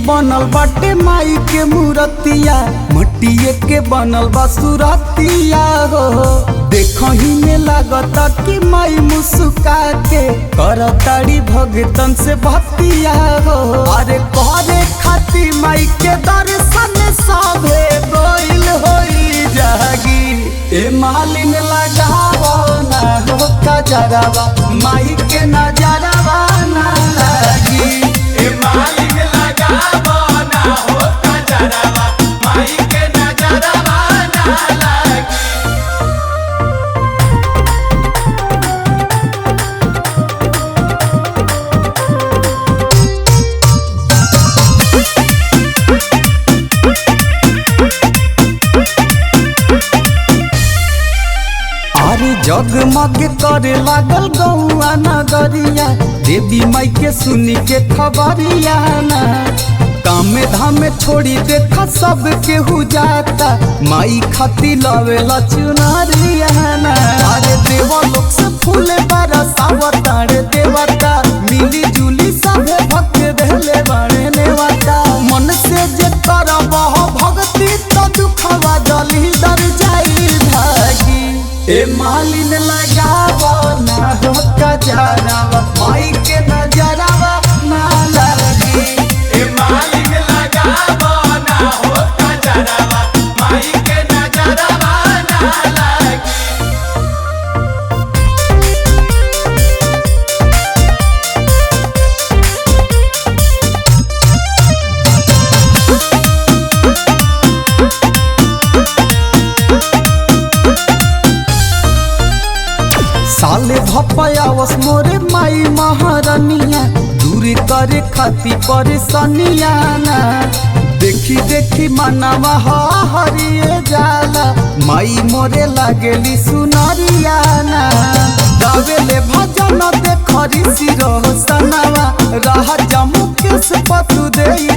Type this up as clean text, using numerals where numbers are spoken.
बनल बाटे माई के मूर्तिया, मटिए के बनल बा सुरतिया हो। देखही में लागता कि माई मुस्का के करताड़ी भगतन से भक्तिया हो। अरे करे खाती माई के दर्शन सभे गोइल होई जागी। ए मालिन लगावो ना हो कजरवा, माई के नजरवा ना लागी। ए मालिन लगावो ना हो कजरवा, माई के नजरवा ना लागी। अरे जगमग करे लागल गौआ नगरिया, देवी माई के सुनी के खबरिया ना। कामे धामे छोड़ी देखा सब केहू जाता, माई खाती लवेला चुनरिया ना। अरे देवा लोग से फूले बरसावता रे देवता, मिली जुली सभे भक्त देले बाड़े नेवता। मन से जे करब भक्ति तो दुखवा जली दर जाई भागी। ए मालिन लगावो ना हो कजरवा, माई के नजरवा ना लागी। ए मालिन लगावो ना हो कजरवा, माई के नजरवा ना लागी। साले भपयावस मोरे माई महारानिया, दूरी करे खाती परेशानिया ना। देखी देखी मनवा हरिए जाला, माई मोरे लागेली सुनरिया ना। गावेले भजन देखरी सिरो सनवा, रह जमु केस पतु देई